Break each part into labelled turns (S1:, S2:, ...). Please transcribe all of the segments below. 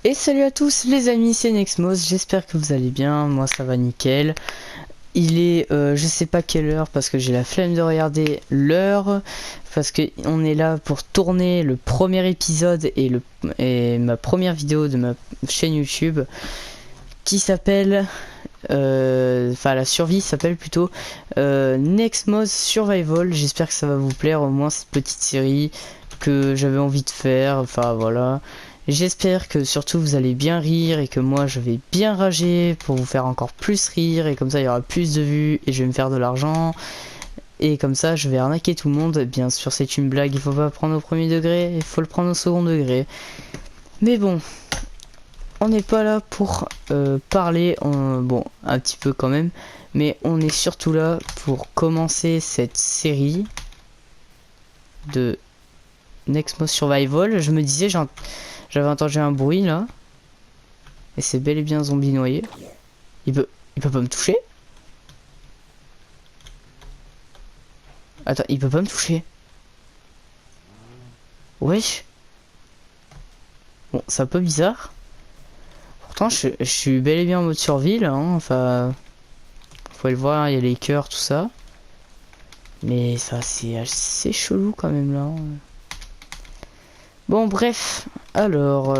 S1: Et salut à tous les amis, c'est Nexmos, j'espère que vous allez bien, moi ça va nickel. Il est je sais pas quelle heure parce que j'ai la flemme de regarder l'heure, parce que on est là pour tourner le premier épisode et ma première vidéo de ma chaîne YouTube qui s'appelle enfin la survie s'appelle plutôt Nexmos Survival. J'espère que ça va vous plaire, au moins cette petite série que j'avais envie de faire, enfin voilà. J'espère que surtout vous allez bien rire et que moi je vais bien rager pour vous faire encore plus rire, et comme ça il y aura plus de vues et je vais me faire de l'argent et comme ça je vais arnaquer tout le monde. Bien sûr c'est une blague, il faut pas prendre au premier degré, il faut le prendre au second degré. Mais bon, on n'est pas là pour parler, bon un petit peu quand même, mais on est surtout là pour commencer cette série de Nexmos Survival. Je me disais, j'avais entendu un bruit là, et c'est bel et bien un zombie noyé. Il peut pas me toucher. Attends, il peut pas me toucher. Wesh. Bon, c'est un peu bizarre. Pourtant, je suis bel et bien en mode survie là, hein. Enfin, faut le voir, il y a les cœurs, tout ça. Mais ça, c'est assez chelou quand même là, hein. Bon, bref. Alors,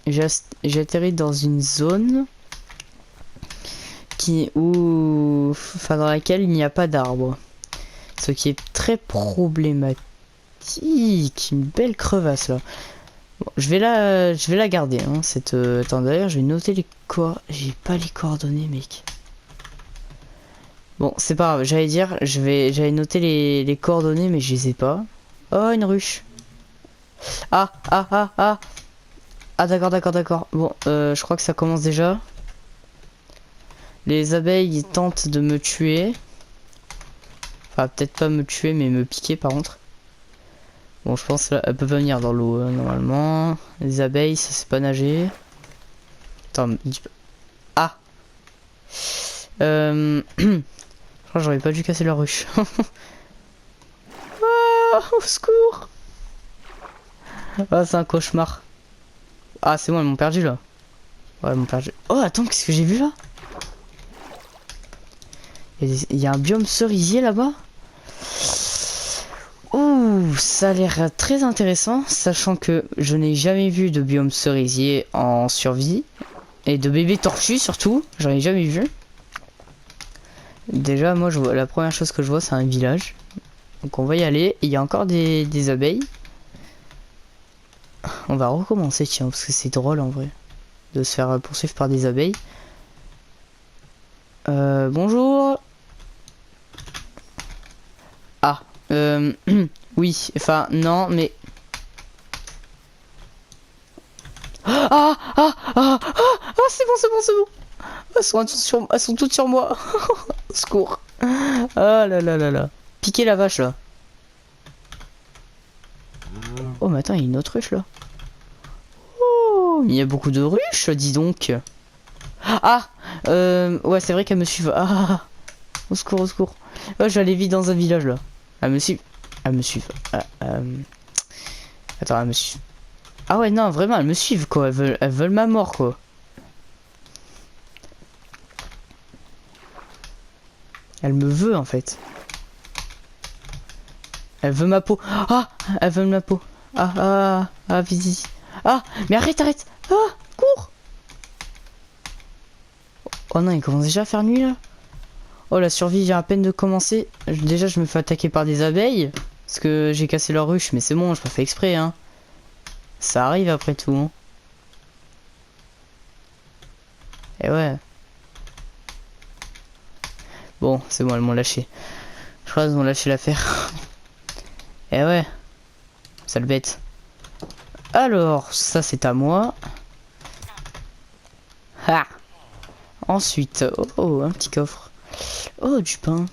S1: j'ai atterri dans une zone enfin, dans laquelle il n'y a pas d'arbre. Ce qui est très problématique. Une belle crevasse là. Bon, je vais la garder, hein, cette... Attends, d'ailleurs, je vais noter les J'ai pas les coordonnées, mec. Bon, c'est pas grave, j'allais dire, j'allais noter les coordonnées, mais je les ai pas. Oh, une ruche. Ah, ah, ah, ah. Ah, d'accord, d'accord, d'accord. Bon, je crois que ça commence déjà. Les abeilles tentent de me tuer. Enfin, peut-être pas me tuer, mais me piquer par contre. Bon, je pense qu'elle peut pas venir dans l'eau, hein, normalement. Les abeilles, ça c'est pas nager. Attends, ah. Je crois que j'aurais pas dû casser la ruche. Ah, au secours. Ah, c'est un cauchemar. Ah, c'est bon, ils m'ont perdu là. Ouais, ils m'ont perdu. Oh, attends, qu'est-ce que j'ai vu là? Il y a un biome cerisier là-bas. Ouh, ça a l'air très intéressant, sachant que je n'ai jamais vu de biome cerisier en survie. Et de bébé tortue surtout, j'en ai jamais vu. Déjà, moi, je vois, la première chose que je vois, c'est un village. Donc on va y aller. Il y a encore des abeilles. On va recommencer, tiens, parce que c'est drôle en vrai de se faire poursuivre par des abeilles. Bonjour. Ah, oui, enfin, non, mais... Ah, ah, ah, ah, ah, c'est bon, c'est bon, c'est bon. Elles sont toutes sur moi. Au secours. Ah là là là là. Piquez la vache là. Oh, mais attends, il y a une autre ruche là. Oh, il y a beaucoup de ruches, dis donc. Ah, ouais, c'est vrai qu'elles me suivent. Ah, au secours, au secours. Oh, j'allais vite dans un village là. Elles me suivent. Elles me suivent. Attends, elles me suivent. Ah ouais, non, vraiment, elles me suivent quoi. Elles veulent ma mort quoi. Elle me veut en fait. Elle veut ma peau. Ah, elle veut ma peau. Ah, ah, ah, vite, vite. Ah, mais arrête, arrête. Ah, cours. Oh non, il commence déjà à faire nuit là. Oh, la survie vient à peine de commencer. Déjà, je me fais attaquer par des abeilles. Parce que j'ai cassé leur ruche, mais c'est bon, je pas fait exprès, hein. Ça arrive après tout, hein. Et ouais. Bon, c'est bon, elles m'ont lâché. Je crois qu'elles m'ont lâché l'affaire. Et ouais. Sale bête. Alors, ça c'est à moi. Ah. Ensuite, oh, un petit coffre. Oh, du pain.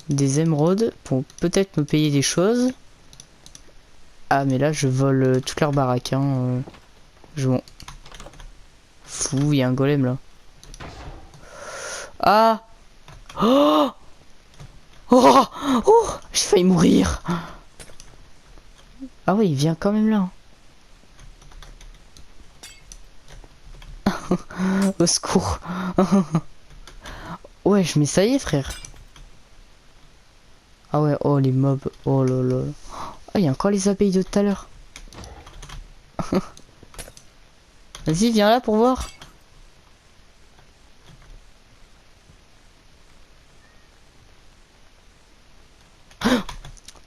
S1: Des émeraudes pour peut-être me payer des choses. Ah, mais là, je vole toute leur baraque, hein. Je m'en fous, il y a un golem là. Ah. Oh. Oh, oh, j'ai failli mourir. Ah oui, il vient quand même là. Au secours. Ouais, mais ça y est, frère. Ah ouais, oh les mobs. Oh là là. Ah, il y a encore les abeilles de tout à l'heure. Vas-y, viens là pour voir.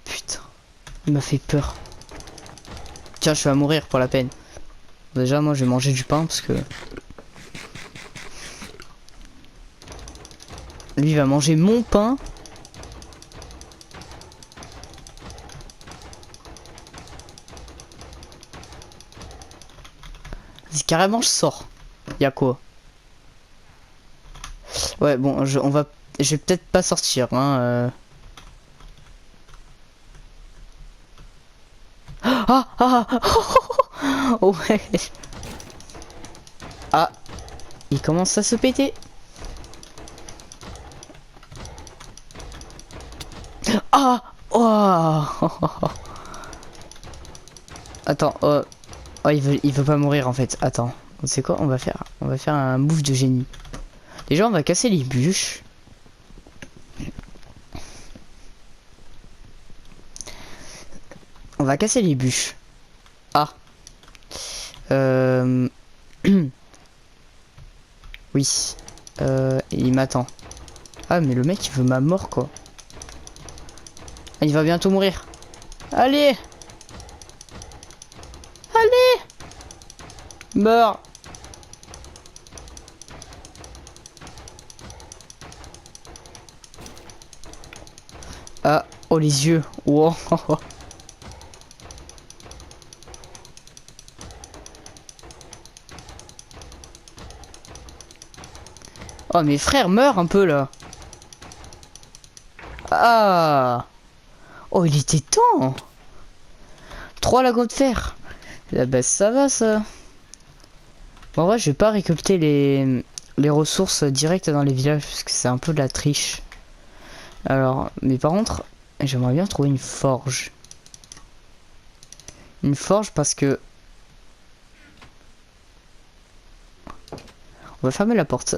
S1: Putain, il m'a fait peur. Tiens, je vais mourir pour la peine. Déjà, moi, je vais manger du pain parce que... Lui, il va manger mon pain. Vas-y, carrément, je sors. Y'a quoi? Ouais, bon, je vais peut-être pas sortir, hein. Ah, ah, ah. Ouais. Ah, il commence à se péter. Ah, oh. Attends, oh, il veut pas mourir en fait. Attends, on sait quoi? On va faire un move de génie. Déjà, on va casser les bûches. On va casser les bûches. Ah. Oui. Il m'attend. Ah, mais le mec, il veut ma mort, quoi. Ah, il va bientôt mourir. Allez! Allez! Meurs! Ah, oh, les yeux. Wow. Oh, mes frères, meurent un peu, là. Ah! Oh, il était temps! 3 lagons de fer. Ah bah ça va ça. Bon, en vrai, je vais pas récolter les ressources directes dans les villages parce que c'est un peu de la triche. Alors, mais par contre, j'aimerais bien trouver une forge. Une forge parce que... On va fermer la porte.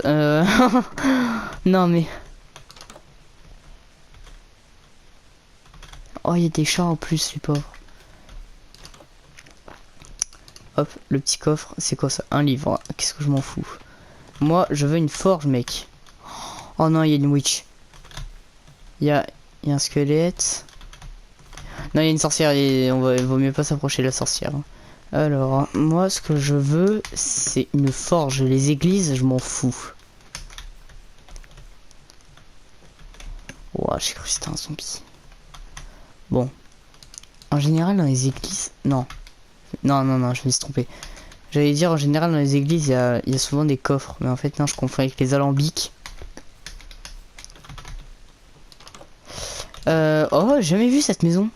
S1: Non mais... Oh, il y a des chats en plus, les pauvres. Hop, le petit coffre. C'est quoi ça? Un livre. Qu'est-ce que je m'en fous? Moi, je veux une forge, mec. Oh non, il y a une witch. Il y a un squelette. Non, il y a une sorcière et il vaut mieux pas s'approcher de la sorcière. Alors, moi, ce que je veux, c'est une forge. Les églises, je m'en fous. Ouah, j'ai cru que c'était un zombie. Bon. En général, dans les églises... Non. Non, je me suis trompé. J'allais dire, en général, dans les églises, il y a souvent des coffres. Mais en fait, non, je confonds avec les alambics. Oh, j'ai jamais vu cette maison.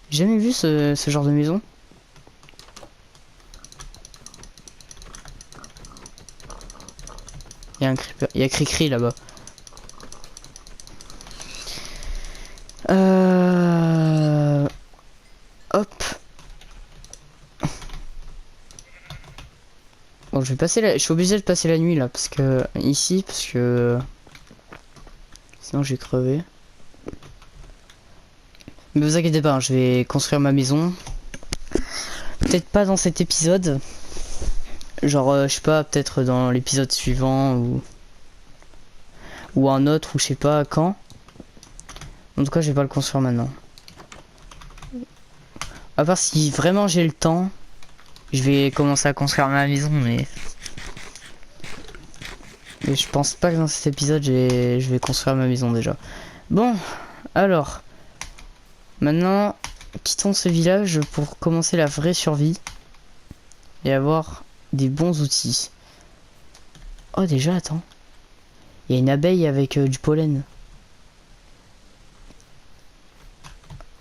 S1: J'ai jamais vu ce genre de maison. Il y a un creeper. Il y a Cricri là-bas. Hop. Bon, je suis obligé de passer la nuit là parce que parce que sinon j'ai crevé. Mais vous inquiétez pas, hein, je vais construire ma maison. Peut-être pas dans cet épisode. Genre, je sais pas, peut-être dans l'épisode suivant ou un autre ou je sais pas quand. En tout cas, je vais pas le construire maintenant. À part si vraiment j'ai le temps, je vais commencer à construire ma maison, mais je pense pas que dans cet épisode je vais construire ma maison déjà. Bon, alors maintenant quittons ce village pour commencer la vraie survie et avoir des bons outils. Oh déjà attends, il y a une abeille avec du pollen.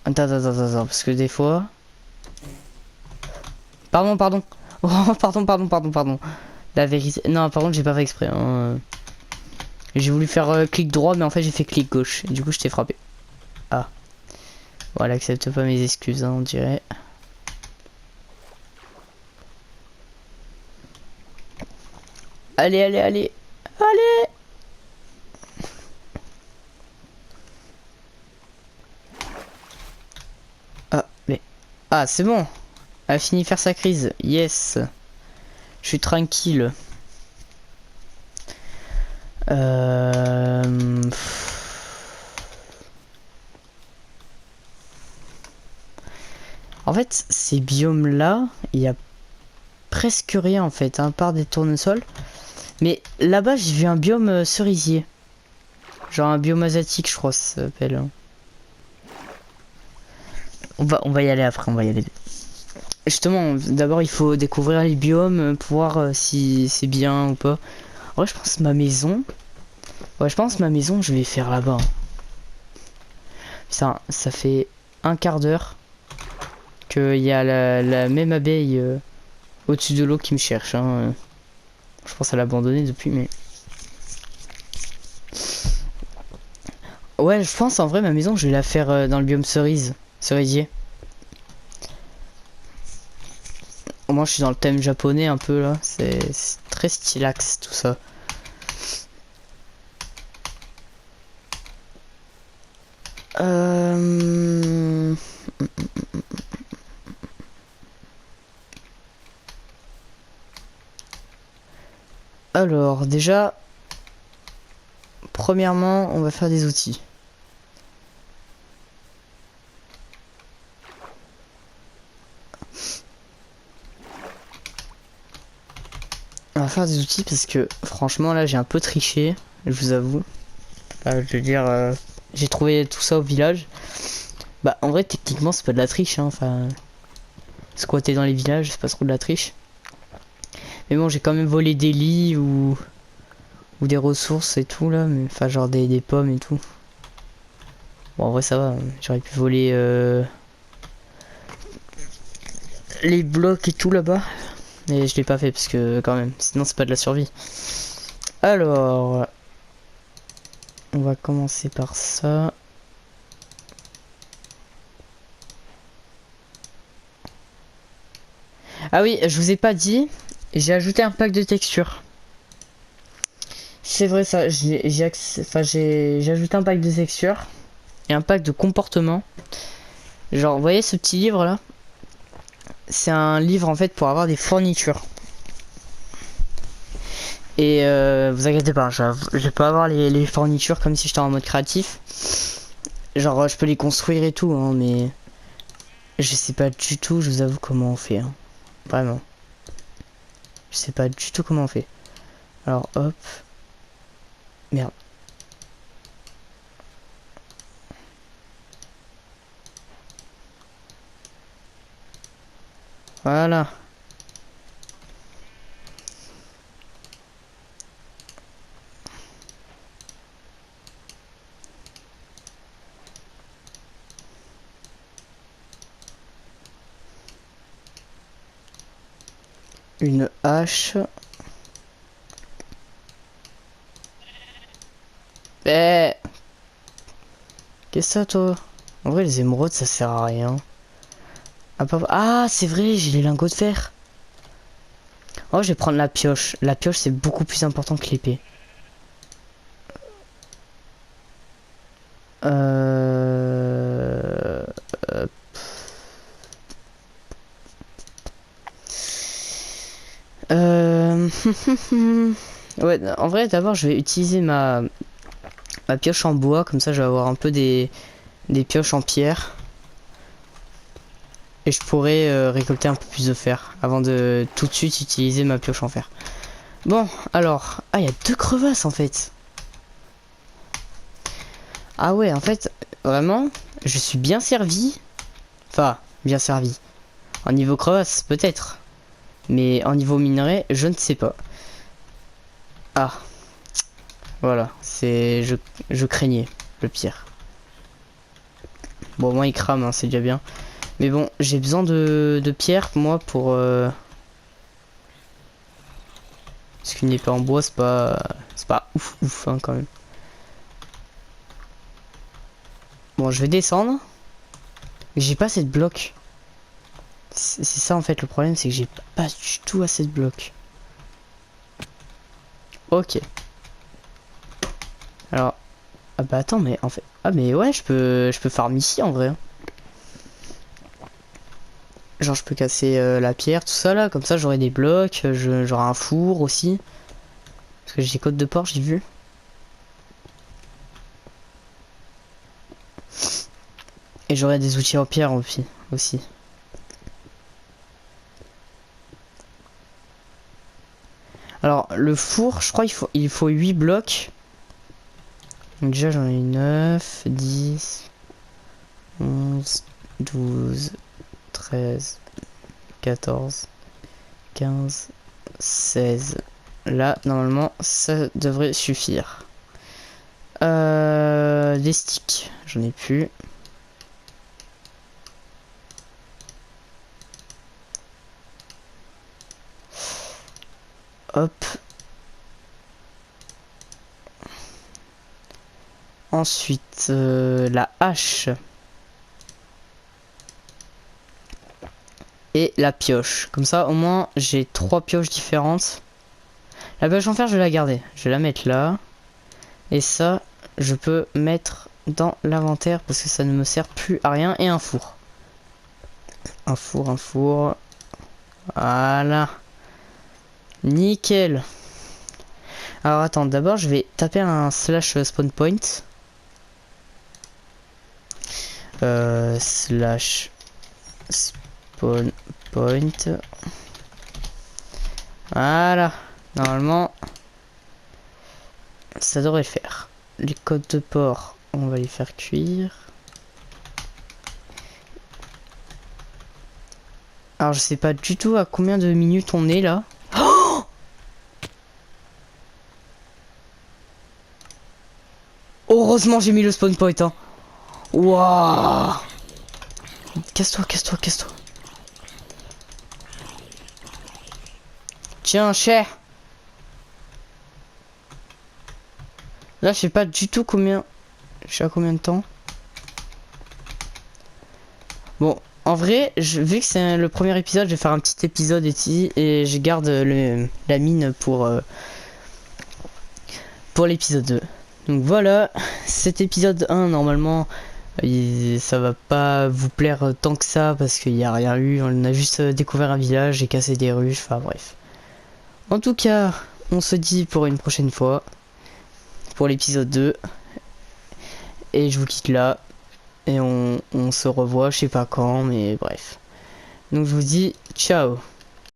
S1: Attends, parce que des fois... Pardon. Oh, pardon. La vérité... Non, par contre, j'ai pas fait exprès. Hein. J'ai voulu faire clic droit, mais en fait, j'ai fait clic gauche. Et du coup, je t'ai frappé. Ah. Voilà, accepte pas mes excuses, hein, on dirait. Allez, allez, allez. Allez. Ah, mais... Ah, c'est bon. Elle a fini de faire sa crise. Yes. Je suis tranquille. Euh... En fait, ces biomes-là, il y a presque rien en fait, à part des tournesols. Mais là-bas, j'ai vu un biome cerisier. Genre un biome asiatique, je crois, ça s'appelle. On va y aller après, on va y aller. Justement, d'abord, il faut découvrir les biomes pour voir si c'est bien ou pas. Ouais, je pense ma maison. Ouais, je pense ma maison, je vais faire là-bas. Ça fait un quart d'heure qu'il y a la même abeille au-dessus de l'eau qui me cherche. Hein. Je pense à l'abandonner depuis, mais... Ouais, je pense en vrai ma maison, je vais la faire dans le biome cerisier. Au moins, je suis dans le thème japonais un peu là. C'est très stylax tout ça. Alors, déjà, premièrement, on va faire des outils. On va faire des outils parce que franchement là j'ai un peu triché, je vous avoue. Enfin, je veux dire, j'ai trouvé tout ça au village. Bah en vrai techniquement c'est pas de la triche, hein. Enfin, squatter dans les villages c'est pas trop de la triche. Mais bon, j'ai quand même volé des lits ou des ressources et tout là, mais enfin genre des pommes et tout. Bon en vrai ça va, j'aurais pu voler les blocs et tout là-bas. Mais je l'ai pas fait parce que quand même, sinon c'est pas de la survie. Alors, on va commencer par ça. Ah oui, je vous ai pas dit, j'ai ajouté un pack de textures. C'est vrai ça, j'ai ajouté un pack de textures et un pack de comportement. Genre, vous voyez ce petit livre là? C'est un livre en fait pour avoir des fournitures. Et vous inquiétez pas, je peux avoir les fournitures comme si j'étais en mode créatif. Genre, je peux les construire et tout, hein, mais je sais pas du tout, je vous avoue comment on fait. Hein. Vraiment. Je sais pas du tout comment on fait. Alors, hop. Merde. Voilà. Une hache. Eh, qu'est-ce que ça toi? En vrai les émeraudes ça sert à rien. Ah c'est vrai, j'ai les lingots de fer. Oh je vais prendre la pioche. La pioche c'est beaucoup plus important que l'épée. Euh... euh, euh, Ouais, en vrai d'abord je vais utiliser ma pioche en bois, comme ça je vais avoir un peu des pioches en pierre. Et je pourrais récolter un peu plus de fer avant de tout de suite utiliser ma pioche en fer. Bon, alors... Ah, il y a 2 crevasses en fait. Ah ouais, en fait, vraiment, je suis bien servi. Enfin, bien servi. En niveau crevasse, peut-être. Mais en niveau minerai, je ne sais pas. Ah, voilà, c'est... Je craignais le pire. Bon, moi il crame, hein, c'est déjà bien. Mais bon, j'ai besoin de pierre, moi, pour... Parce qu'une épée en bois, c'est pas ouf ouf, hein, quand même. Bon, je vais descendre. Mais j'ai pas assez de blocs. C'est ça, en fait, le problème, c'est que j'ai pas du tout assez de blocs. Ok. Alors, ah bah attends, mais en fait, ah mais ouais, je peux farm ici en vrai. Genre je peux casser la pierre, tout ça là, comme ça j'aurai des blocs, j'aurai un four aussi. Parce que j'ai côte de porc, j'ai vu. Et j'aurai des outils en pierre aussi. Alors le four, je crois il faut 8 blocs. Donc déjà j'en ai 9, 10, 11, 12, 13, 14, 15, 16. Là, normalement, ça devrait suffire. Des sticks, j'en ai plus. Hop. Ensuite, la hache. Et la pioche. Comme ça, au moins, j'ai 3 pioches différentes. La pioche en fer, je vais la garder. Je vais la mettre là. Et ça, je peux mettre dans l'inventaire parce que ça ne me sert plus à rien. Et un four. Un four. Voilà. Nickel. Alors attends, d'abord je vais taper un slash spawn point. Slash spawn point. Voilà. Normalement, ça devrait le faire. Les côtes de porc, on va les faire cuire. Alors je sais pas du tout à combien de minutes on est là. Oh, heureusement j'ai mis le spawn point hein. Waouh. Casse-toi. Tiens, cher. Là, je sais pas du tout combien. Je sais à combien de temps. Bon, en vrai, vu que c'est le premier épisode, je vais faire un petit épisode ici et je garde la mine pour l'épisode 2. Donc voilà, cet épisode 1, normalement, ça va pas vous plaire tant que ça parce qu'il n'y a rien eu. On a juste découvert un village et cassé des ruches, enfin bref. En tout cas, on se dit pour une prochaine fois, pour l'épisode 2. Et je vous quitte là. Et on se revoit, je sais pas quand, mais bref. Donc je vous dis ciao.